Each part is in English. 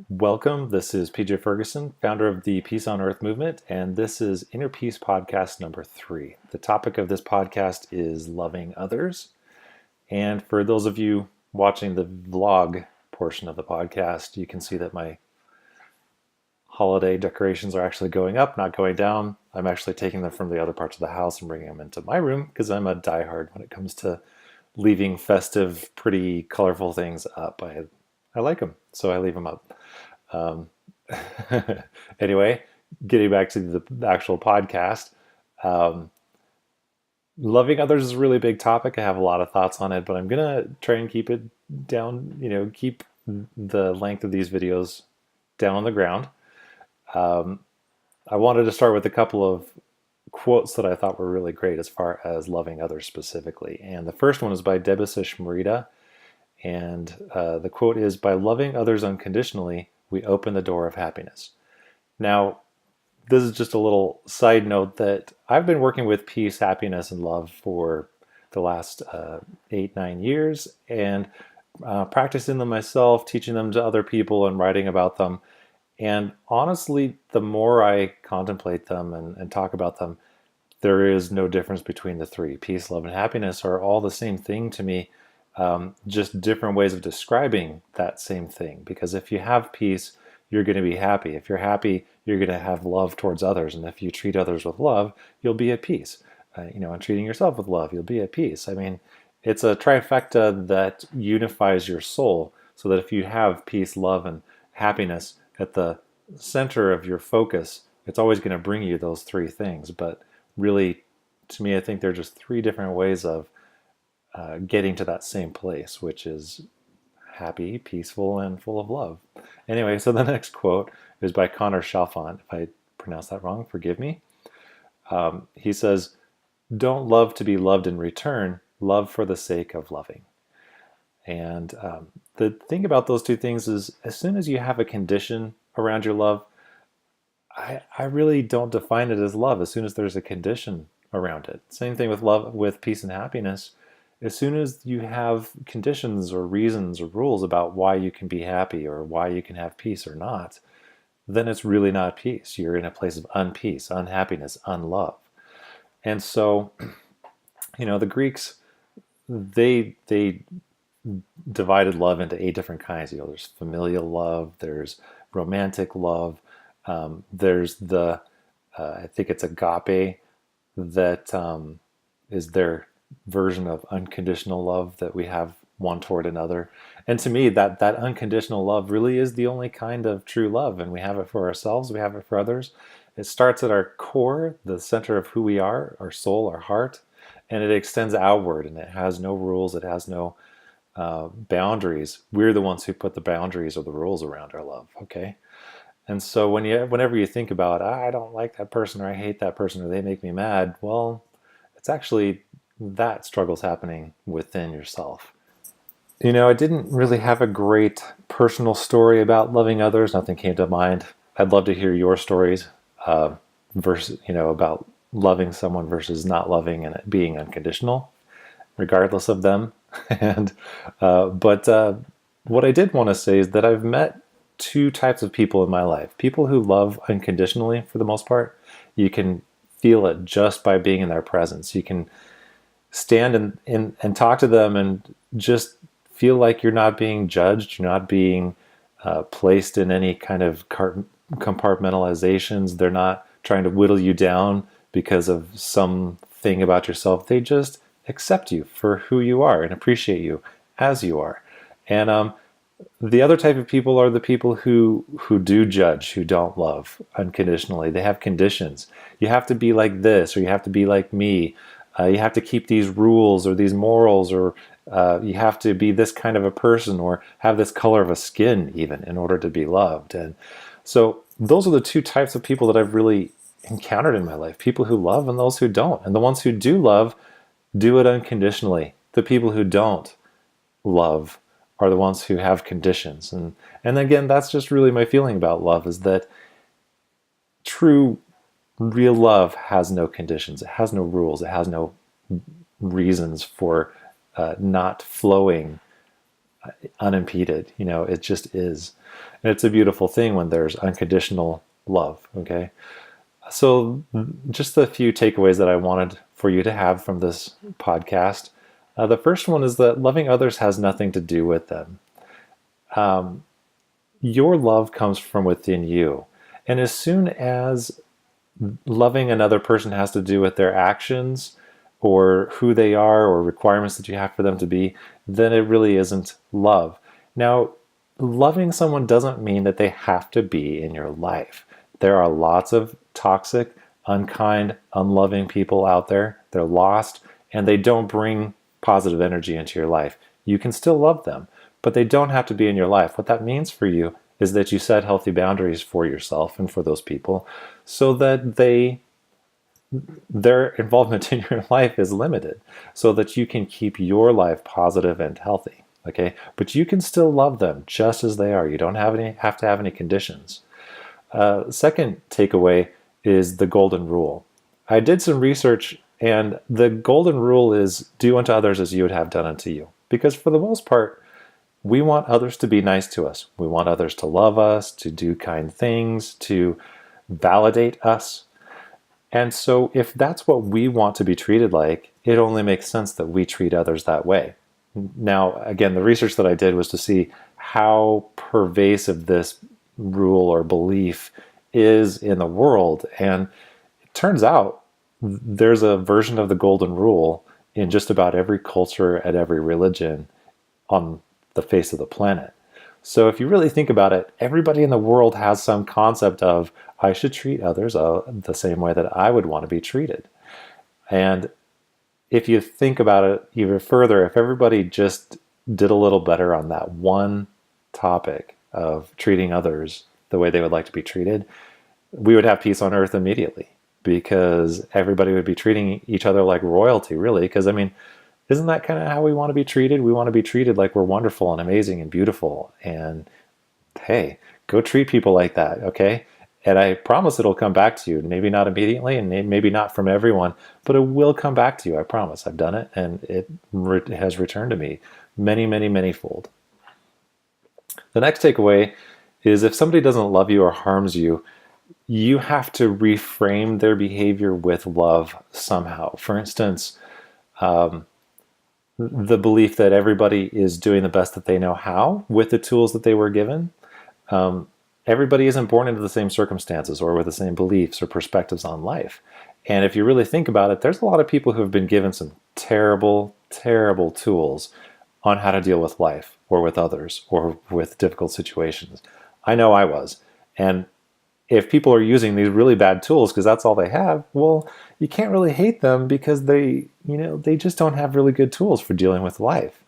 Welcome. This is PJ Ferguson, founder of the Peace on Earth movement, and this is Inner Peace podcast number 3. The topic of this podcast is loving others. And for those of you watching the vlog portion of the podcast, you can see that my holiday decorations are actually going up, not going down. I'm actually taking them from the other parts of the house and bringing them into my room because I'm a diehard when it comes to leaving festive, pretty, colorful things up. I like them, so I leave them up. Um, anyway, getting back to the actual podcast, um, loving others is a really big topic. I have a lot of thoughts on it, but I'm gonna try and keep it down. Keep the length of these videos down on the ground. Um, I wanted to start with a couple of quotes that I thought were really great as far as loving others specifically. And the first one is by Debasish Marita. And the quote is, "By loving others unconditionally, we open the door of happiness." Now, this is just a little side note that I've been working with peace, happiness, and love for the last 8-9 years, and practicing them myself, teaching them to other people, and writing about them. And honestly, the more I contemplate them and talk about them, there is no difference between the three. Peace, love, and happiness are all the same thing to me, just different ways of describing that same thing. Because if you have peace, you're going to be happy. If you're happy, you're going to have love towards others. And if you treat others with love, you'll be at peace. And treating yourself with love, you'll be at peace. I mean, it's a trifecta that unifies your soul so that if you have peace, love, and happiness at the center of your focus, it's always going to bring you those three things. But really, to me, I think they're just three different ways of getting to that same place, which is happy, peaceful, and full of love. Anyway, so the next quote is by Connor Chalfant. If I pronounce that wrong, forgive me. He says, "Don't love to be loved in return, love for the sake of loving." And the thing about those two things is, as soon as you have a condition around your love, I really don't define it as love as soon as there's a condition around it. Same thing with love, with peace and happiness. As soon as you have conditions or reasons or rules about why you can be happy or why you can have peace or not, then it's really not peace. You're in a place of unpeace, unhappiness, unlove. And so, the Greeks, they divided love into 8 different kinds. There's familial love, there's romantic love, there's the I think it's agape, that is their version of unconditional love that we have one toward another. And to me, that unconditional love really is the only kind of true love, and we have it for ourselves, we have it for others. It starts at our core, the center of who we are, our soul, our heart, and it extends outward, and it has no rules, it has no boundaries. We're the ones who put the boundaries or the rules around our love, okay? And so whenever you think about, I don't like that person, or I hate that person, or they make me mad, well, it's actually that struggle's happening within yourself. I didn't really have a great personal story about loving others. Nothing came to mind. I'd love to hear your stories, versus, about loving someone versus not loving and it being unconditional, regardless of them. And but what I did want to say is that I've met 2 types of people in my life. People who love unconditionally, for the most part. You can feel it just by being in their presence. You can stand and talk to them and just feel like you're not being judged, you're not being placed in any kind of compartmentalizations. They're not trying to whittle you down because of something about yourself. They just accept you for who you are and appreciate you as you are. And the other type of people are the people who do judge, who don't love unconditionally. They have conditions. You have to be like this, or you have to be like me. You have to keep these rules or these morals, or you have to be this kind of a person, or have this color of a skin even, in order to be loved. And so those are the 2 types of people that I've really encountered in my life. People who love and those who don't. And the ones who do love do it unconditionally. The people who don't love are the ones who have conditions. And again, that's just really my feeling about love, is that true, real love has no conditions. It has no rules. It has no reasons for not flowing unimpeded. It just is. And it's a beautiful thing when there's unconditional love. Okay. So, just a few takeaways that I wanted for you to have from this podcast. The first one is that loving others has nothing to do with them. Your love comes from within you. And as soon as loving another person has to do with their actions or who they are or requirements that you have for them to be, then it really isn't love. Now, loving someone doesn't mean that they have to be in your life. There are lots of toxic, unkind, unloving people out there. They're lost and they don't bring positive energy into your life. You can still love them, but they don't have to be in your life. What that means for you is that you set healthy boundaries for yourself and for those people so that their involvement in your life is limited, so that you can keep your life positive and healthy. Okay, but you can still love them just as they are. You don't have to have any conditions. Second takeaway is the golden rule. I did some research, and the golden rule is do unto others as you would have done unto you. Because for the most part, we want others to be nice to us. We want others to love us, to do kind things, to validate us. And so if that's what we want to be treated like, it only makes sense that we treat others that way. Now, again, the research that I did was to see how pervasive this rule or belief is in the world. And it turns out there's a version of the golden rule in just about every culture and every religion on the face of the planet. So if you really think about it, everybody in the world has some concept of, I should treat others the same way that I would want to be treated. And if you think about it even further, if everybody just did a little better on that one topic of treating others the way they would like to be treated, we would have peace on earth immediately, because everybody would be treating each other like royalty, really. Because, I mean, isn't that kind of how we want to be treated? We want to be treated like we're wonderful and amazing and beautiful. And hey, go treat people like that, okay? And I promise it'll come back to you. Maybe not immediately, and maybe not from everyone, but it will come back to you. I promise. I've done it, and it has returned to me many, many, many fold. The next takeaway is if somebody doesn't love you or harms you, you have to reframe their behavior with love somehow. For instance, the belief that everybody is doing the best that they know how with the tools that they were given. Everybody isn't born into the same circumstances or with the same beliefs or perspectives on life. And if you really think about it, there's a lot of people who have been given some terrible, terrible tools on how to deal with life or with others or with difficult situations. I know I was. And if people are using these really bad tools because that's all they have, well, you can't really hate them because they just don't have really good tools for dealing with life.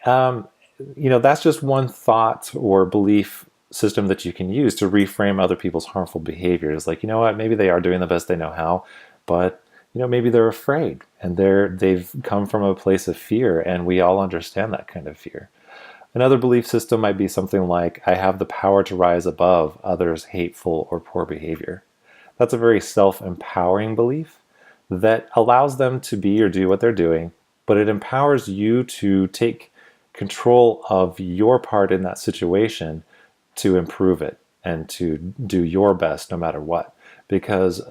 That's just one thought or belief system that you can use to reframe other people's harmful behaviors. Like, you know what, maybe they are doing the best they know how, but maybe they're afraid and they've come from a place of fear, and we all understand that kind of fear. Another belief system might be something like, I have the power to rise above others' hateful or poor behavior. That's a very self-empowering belief that allows them to be or do what they're doing, but it empowers you to take control of your part in that situation to improve it and to do your best no matter what. Because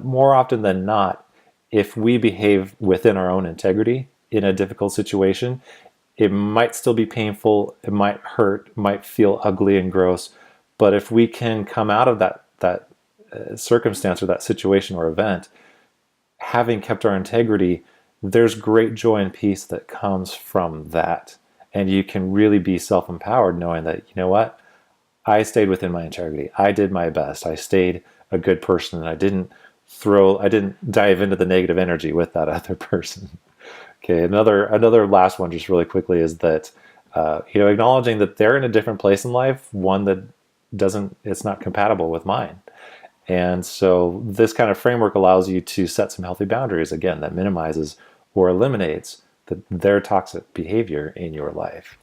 more often than not, if we behave within our own integrity in a difficult situation, it might still be painful, it might hurt, it might feel ugly and gross, but if we can come out of that circumstance or that situation or event, having kept our integrity, there's great joy and peace that comes from that. And you can really be self-empowered knowing that, you know what, I stayed within my integrity. I did my best. I stayed a good person, and I didn't dive into the negative energy with that other person. Okay, another last one just really quickly is that, acknowledging that they're in a different place in life, one that it's not compatible with mine. And so this kind of framework allows you to set some healthy boundaries, again, that minimizes or eliminates their toxic behavior in your life.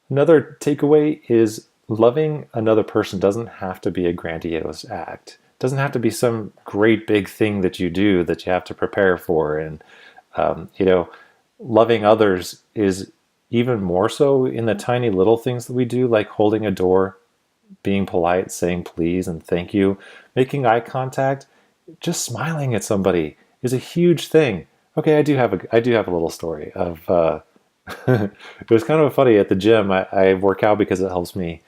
Another takeaway is loving another person doesn't have to be a grandiose act. It doesn't have to be some great big thing that you do that you have to prepare for. And, loving others is even more so in the tiny little things that we do, like holding a door, being polite, saying please and thank you, making eye contact, just smiling at somebody is a huge thing. Okay, I do have a little story of it was kind of funny at the gym. I work out because it helps me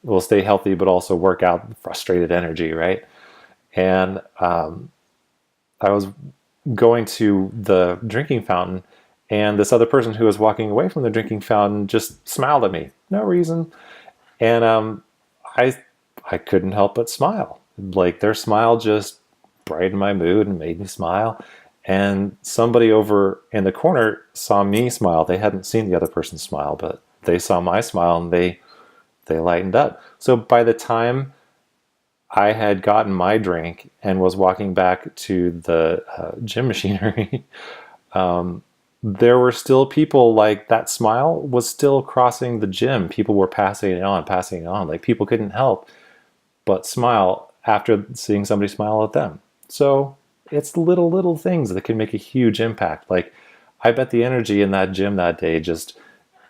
will stay healthy, but also work out frustrated energy, right? And I was going to the drinking fountain, and this other person who was walking away from the drinking fountain just smiled at me, no reason. And I I couldn't help but smile. Like their smile just brightened my mood and made me smile. And somebody over in the corner saw me smile. They hadn't seen the other person smile, but they saw my smile and they lightened up. So by the time I had gotten my drink and was walking back to the gym machinery, there were still people like that smile was still crossing the gym. People were passing it on, passing it on. Like people couldn't help but smile after seeing somebody smile at them. So it's little things that can make a huge impact. Like I bet the energy in that gym that day, just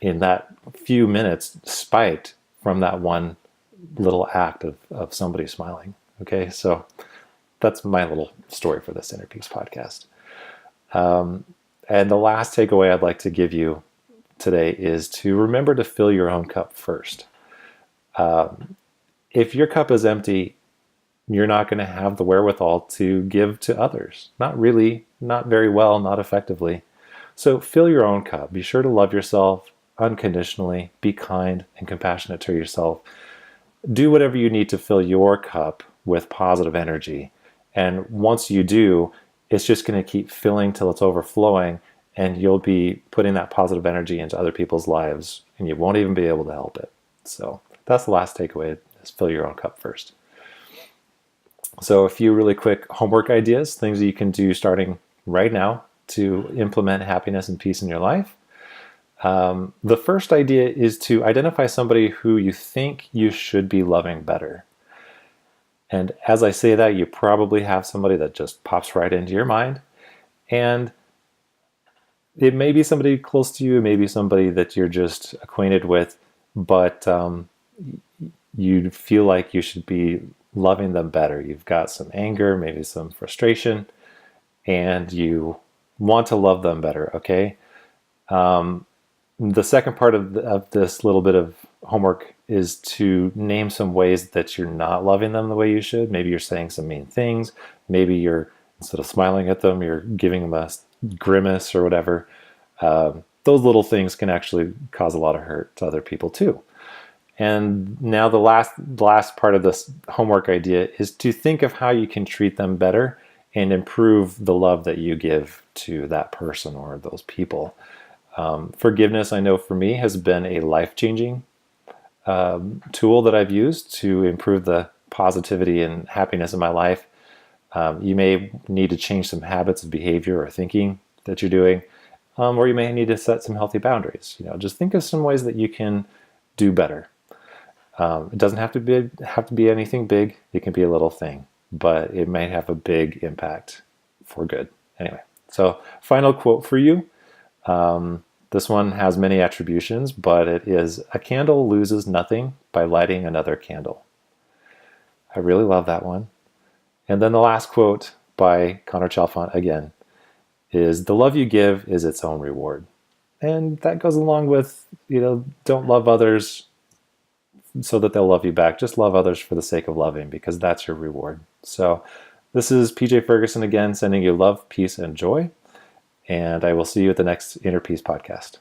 in that few minutes, spiked from that one little act of somebody smiling. Okay, so that's my little story for this Inner Peace podcast. And the last takeaway I'd like to give you today is to remember to fill your own cup first. If your cup is empty, you're not going to have the wherewithal to give to others. Not really, not very well, not effectively. So fill your own cup. Be sure to love yourself unconditionally. Be kind and compassionate to yourself. Do whatever you need to fill your cup with positive energy. And once you do, it's just going to keep filling till it's overflowing, and you'll be putting that positive energy into other people's lives, and you won't even be able to help it. So that's the last takeaway, is fill your own cup first. So a few really quick homework ideas, things that you can do starting right now to implement happiness and peace in your life. The first idea is to identify somebody who you think you should be loving better. And as I say that, you probably have somebody that just pops right into your mind. And it may be somebody close to you, it may be somebody that you're just acquainted with, but you feel like you should be loving them better. You've got some anger, maybe some frustration, and you want to love them better, okay? The second part of this little bit of homework is to name some ways that you're not loving them the way you should. Maybe you're saying some mean things. Maybe you're, instead of smiling at them, you're giving them a grimace or whatever. Those little things can actually cause a lot of hurt to other people too. And now the last part of this homework idea is to think of how you can treat them better and improve the love that you give to that person or those people. Forgiveness, I know for me, has been a life-changing tool that I've used to improve the positivity and happiness in my life. You may need to change some habits of behavior or thinking that you're doing, or you may need to set some healthy boundaries. Just think of some ways that you can do better. It doesn't have to be anything big. It can be a little thing, but it might have a big impact for good. Anyway, so final quote for you. This one has many attributions, but it is, "A candle loses nothing by lighting another candle." I really love that one. And then the last quote by Connor Chalfant again is, "The love you give is its own reward." And that goes along with, don't love others so that they'll love you back. Just love others for the sake of loving, because that's your reward. So this is PJ Ferguson again, sending you love, peace, and joy. And I will see you at the next Inner Peace podcast.